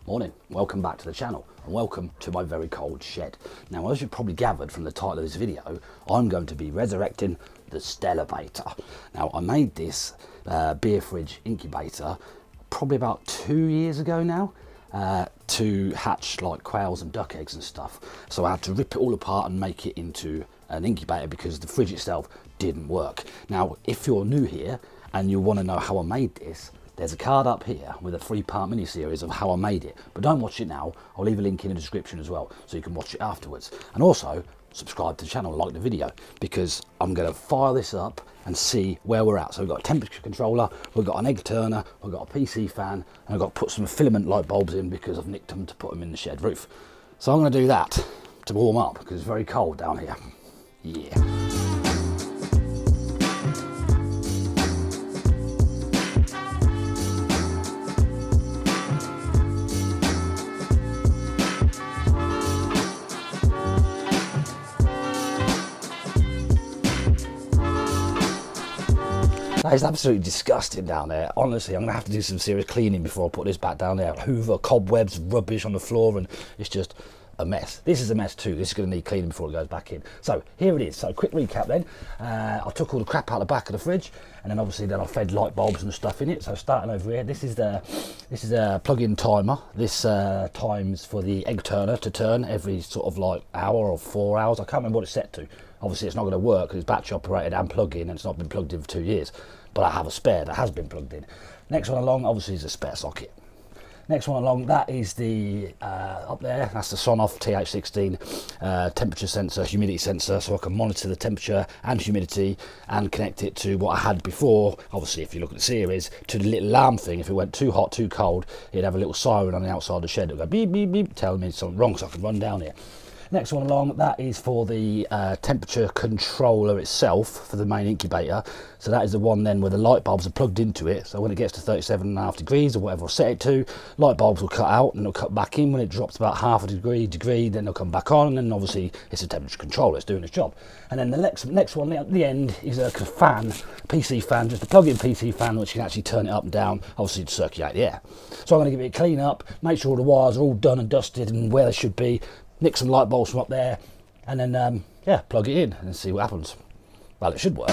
Morning, welcome back to the channel and welcome to my very cold shed. Now, as you've probably gathered from the title of this video, I'm going to be resurrecting the Stellabator. Now, I made this beer fridge incubator probably about 2 years ago now to hatch like quails and duck eggs and stuff. So I had to rip it all apart and make it into an incubator because the fridge itself didn't work. Now, if you're new here and you want to know how I made this, there's a card up here with a 3-part mini-series of how I made it, but don't watch it now. I'll leave a link in the description as well so you can watch it afterwards. And also subscribe to the channel, like the video, because I'm going to fire this up and see where we're at. So we've got a temperature controller, we've got an egg turner, we've got a PC fan, and I've got to put some filament light bulbs in because I've nicked them to put them in the shed roof. So I'm going to do that to warm up because it's very cold down here. Yeah. That is absolutely disgusting down there. Honestly, I'm going to have to do some serious cleaning before I put this back down there. Hoover, cobwebs, rubbish on the floor, and it's just a mess. This is a mess too. This is going to need cleaning before it goes back in. So here it is. So quick recap then. I took all the crap out the back of the fridge, and then obviously then I fed light bulbs and stuff in it. So starting over here, this is a plug-in timer. This times for the egg turner to turn every sort of like hour or 4 hours. I can't remember what it's set to. Obviously it's not going to work because it's battery operated and plug-in, and it's not been plugged in for 2 years. But I have a spare that has been plugged in. Next one along obviously is a spare socket. Next one along, that is the up there, that's the Sonoff TH16 temperature sensor, humidity sensor, so I can monitor the temperature and humidity and connect it to what I had before. Obviously, if you look at the series, to the little alarm thing. If it went too hot, too cold, it'd have a little siren on the outside of the shed. It would go beep, beep, beep, telling me something wrong, so I can run down here. Next one along, that is for the temperature controller itself for the main incubator. So that is the one then where the light bulbs are plugged into it. So when it gets to 37.5 degrees or whatever I set it to, light bulbs will cut out and they'll cut back in. When it drops about half a degree, then they'll come back on. And then obviously it's a temperature controller, it's doing its job. And then the next one at the end is a fan, PC fan, just a plug-in PC fan which can actually turn it up and down, obviously to circulate the air. So I'm going to give it a clean up, make sure the wires are all done and dusted and where they should be. Nick some light bulbs from up there, and then yeah, plug it in and see what happens. Well, it should work.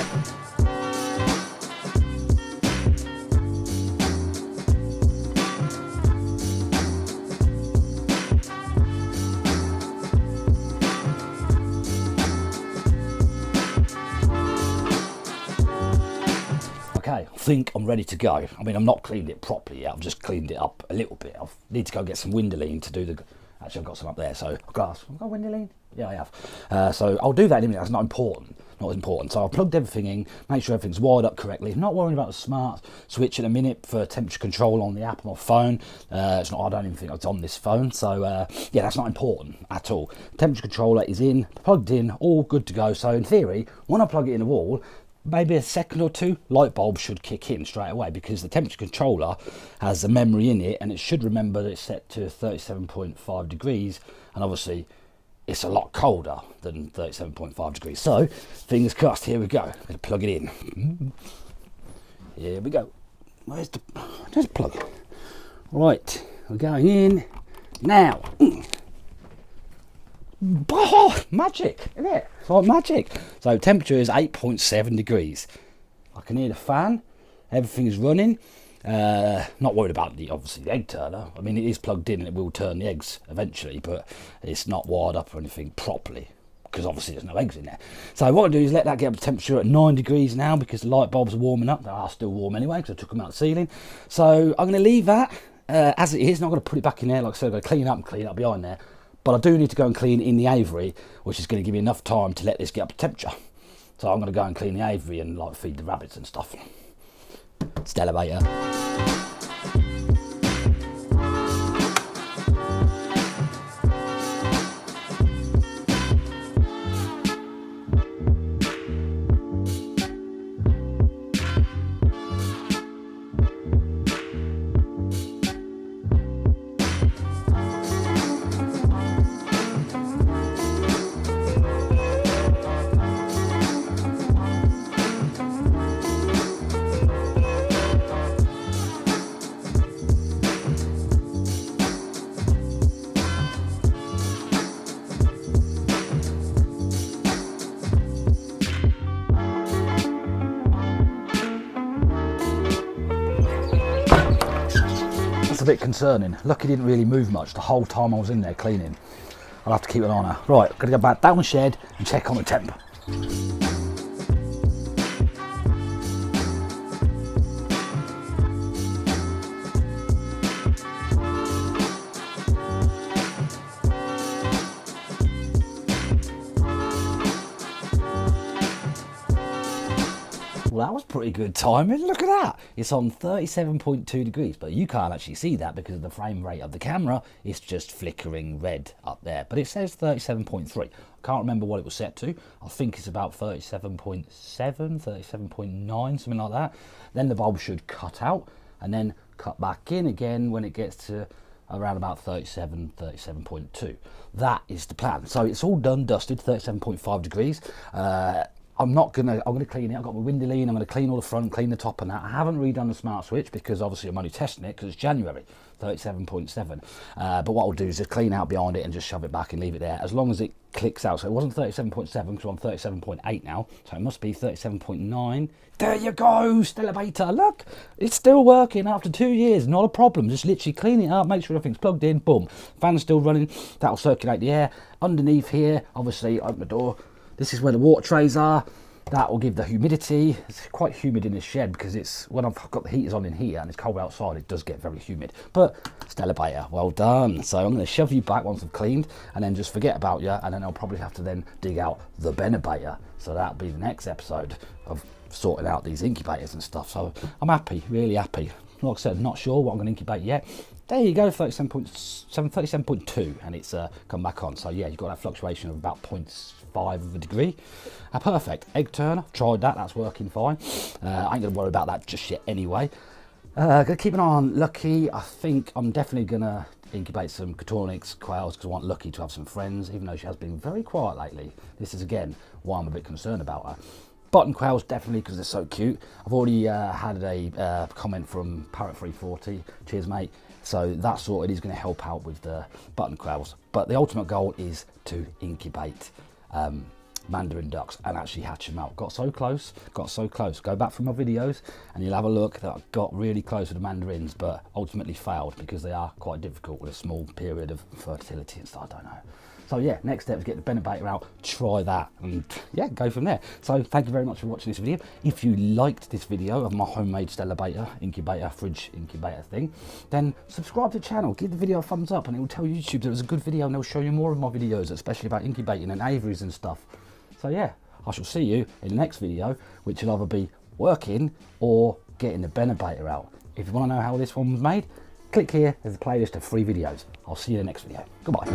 Okay, I think I'm ready to go. I mean, I'm not cleaned it properly yet. I've just cleaned it up a little bit. I need to go get some Windoline to do the. Actually, I've got some up there, so I've got Windoline? Yeah, I have. So I'll do that in a minute. That's not important. Not as important. So I've plugged everything in, make sure everything's wired up correctly. I'm not worrying about the smart switch in a minute for temperature control on the app on my phone. It's not. I don't even think it's on this phone. So yeah, that's not important at all. Temperature controller is in, plugged in, all good to go. So in theory, when I plug it in the wall, maybe a second or two, light bulb should kick in straight away because the temperature controller has a memory in it and it should remember that it's set to 37.5 degrees, and obviously it's a lot colder than 37.5 degrees. So fingers crossed, here we go. I'm going to plug it in. Here we go. Where's the plug? Right, we're going in now. Oh, magic, isn't it? It's like magic. So temperature is 8.7 degrees. I can hear the fan. Everything is running. Not worried about obviously the egg turner. I mean, it is plugged in and it will turn the eggs eventually, but it's not wired up or anything properly because obviously there's no eggs in there. So what I do is let that get up to temperature at 9 degrees now because the light bulbs are warming up. They are still warm anyway because I took them out of the ceiling. So I'm going to leave that as it is. Not going to put it back in there. Like I said, I'm going to clean up behind there. But I do need to go and clean in the aviary, which is going to give me enough time to let this get up to temperature. So I'm going to go and clean the aviary and like feed the rabbits and stuff. Stellabator. bit concerning. Lucky didn't really move much the whole time I was in there cleaning. I'll have to keep an eye on her. Right, gotta go back down the shed and check on the temp. Well, that was pretty good timing. Look at that. It's on 37.2 degrees, but you can't actually see that because of the frame rate of the camera. It's just flickering red up there, but it says 37.3. I can't remember what it was set to. I think it's about 37.7, 37.9, something like that. Then the bulb should cut out and then cut back in again when it gets to around about 37, 37.2. That is the plan. So it's all done, dusted, 37.5 degrees. I'm gonna clean it. I've got my window lean. I'm gonna clean all the front, clean the top and that. I haven't redone the smart switch because obviously I'm only testing it because it's January, 37.7. But what I'll do is just clean out behind it and just shove it back and leave it there as long as it clicks out. So it wasn't 37.7 because we're on 37.8 now. So it must be 37.9. There you go, Stellabator. Look, it's still working after 2 years. Not a problem. Just literally clean it up, make sure everything's plugged in. Boom. Fan's still running. That'll circulate the air. Underneath here, obviously, open the door. This is where the water trays are. That will give the humidity. It's quite humid in this shed because it's when I've got the heaters on in here and it's cold outside, it does get very humid. But Stellabator, well done. So I'm going to shove you back once I've cleaned and then just forget about you, and then I'll probably have to then dig out the Benebator. So that'll be the next episode of sorting out these incubators and stuff. So I'm happy, really happy. Like I said, not sure what I'm going to incubate yet. There you go, 37.2, and it's come back on. So yeah, you've got that fluctuation of about 0.5 of a degree. Perfect. Egg turner, tried that, that's working fine. I ain't gonna worry about that just yet anyway. Gonna keep an eye on Lucky. I think I'm definitely gonna incubate some Cotornix quails because I want Lucky to have some friends, even though she has been very quiet lately. This is again why I'm a bit concerned about her. Button quails definitely because they're so cute. I've already had a comment from Parrot340. Cheers, mate. So that sorted is going to help out with the button quails. But the ultimate goal is to incubate mandarin ducks and actually hatch them out. Got so close, got so close. Go back through my videos and you'll have a look that I got really close with the mandarins, but ultimately failed because they are quite difficult with a small period of fertility and stuff. I don't know. So yeah, next step is get the Benebator out, try that, and yeah, go from there. So thank you very much for watching this video. If you liked this video of my homemade Stellabator incubator, fridge incubator thing, then subscribe to the channel, give the video a thumbs up, and it will tell YouTube that it was a good video and they'll show you more of my videos, especially about incubating and aviaries and stuff. So yeah, I shall see you in the next video, which will either be working or getting the Benebator out. If you want to know how this one was made, click here, there's a playlist of free videos. I'll see you in the next video. Goodbye.